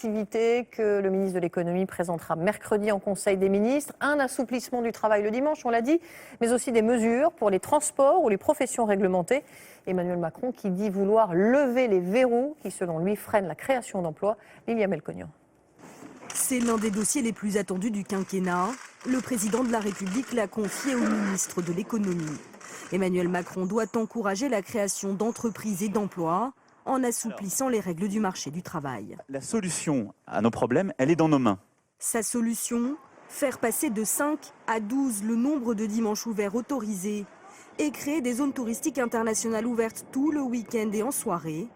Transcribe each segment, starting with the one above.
activités que le ministre de l'économie présentera mercredi en Conseil des ministres. Un assouplissement du travail le dimanche, on l'a dit, mais aussi des mesures pour les transports ou les professions réglementées. Emmanuel Macron qui dit vouloir lever les verrous qui, selon lui, freinent la création d'emplois. Lilia Melconian. C'est l'un des dossiers les plus attendus du quinquennat. Le président de la République l'a confié au ministre de l'économie. Emmanuel Macron doit encourager la création d'entreprises et d'emplois en assouplissant les règles du marché du travail. La solution à nos problèmes, elle est dans nos mains. Sa solution, faire passer de 5 à 12 le nombre de dimanches ouverts autorisés et créer des zones touristiques internationales ouvertes tout le week-end et en soirée.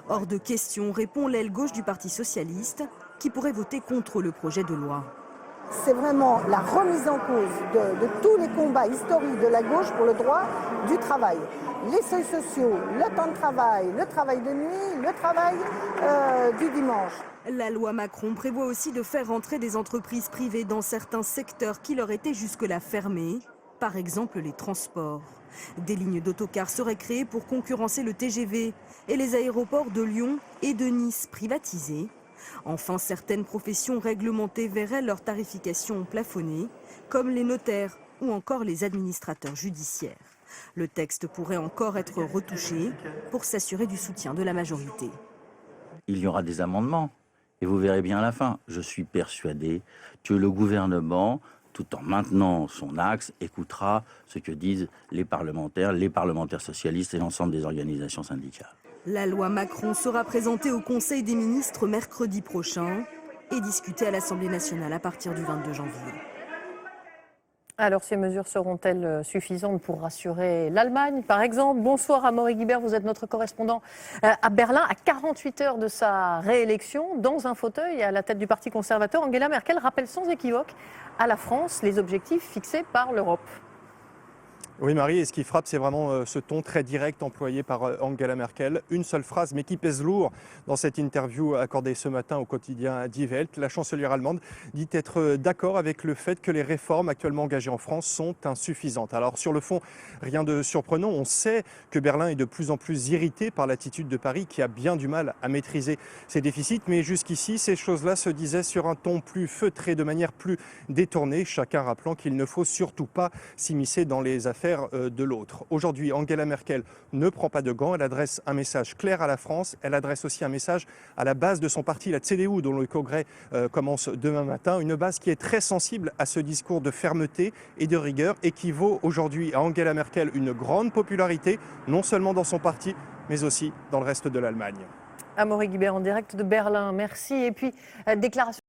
Hors de question, répond l'aile gauche du Parti socialiste, qui pourrait voter contre le projet de loi. C'est vraiment la remise en cause de tous les combats historiques de la gauche pour le droit du travail. Les seuils sociaux, le temps de travail, le travail de nuit, le travail du dimanche. La loi Macron prévoit aussi de faire rentrer des entreprises privées dans certains secteurs qui leur étaient jusque-là fermés, par exemple les transports. Des lignes d'autocars seraient créées pour concurrencer le TGV et les aéroports de Lyon et de Nice privatisés. Enfin, certaines professions réglementées verraient leur tarification plafonnée, comme les notaires ou encore les administrateurs judiciaires. Le texte pourrait encore être retouché pour s'assurer du soutien de la majorité. Il y aura des amendements et vous verrez bien à la fin. Je suis persuadé que le gouvernement, tout en maintenant son axe, écoutera ce que disent les parlementaires socialistes et l'ensemble des organisations syndicales. La loi Macron sera présentée au Conseil des ministres mercredi prochain et discutée à l'Assemblée nationale à partir du 22 janvier. Alors, ces mesures seront-elles suffisantes pour rassurer l'Allemagne, par exemple? Bonsoir Amaury Guibert, vous êtes notre correspondant à Berlin, à 48 heures de sa réélection, dans un fauteuil à la tête du Parti conservateur. Angela Merkel rappelle sans équivoque à la France les objectifs fixés par l'Europe. Oui Marie, et ce qui frappe, c'est vraiment ce ton très direct employé par Angela Merkel. Une seule phrase, mais qui pèse lourd dans cette interview accordée ce matin au quotidien Die Welt. La chancelière allemande dit être d'accord avec le fait que les réformes actuellement engagées en France sont insuffisantes. Alors sur le fond, rien de surprenant. On sait que Berlin est de plus en plus irrité par l'attitude de Paris qui a bien du mal à maîtriser ses déficits. Mais jusqu'ici, ces choses-là se disaient sur un ton plus feutré, de manière plus détournée, chacun rappelant qu'il ne faut surtout pas s'immiscer dans les affaires de l'autre. Aujourd'hui, Angela Merkel ne prend pas de gants. Elle adresse un message clair à la France. Elle adresse aussi un message à la base de son parti, la CDU, dont le congrès commence demain matin. Une base qui est très sensible à ce discours de fermeté et de rigueur et qui vaut aujourd'hui à Angela Merkel une grande popularité, non seulement dans son parti, mais aussi dans le reste de l'Allemagne. Amaury Guibert en direct de Berlin, merci. Et puis, déclaration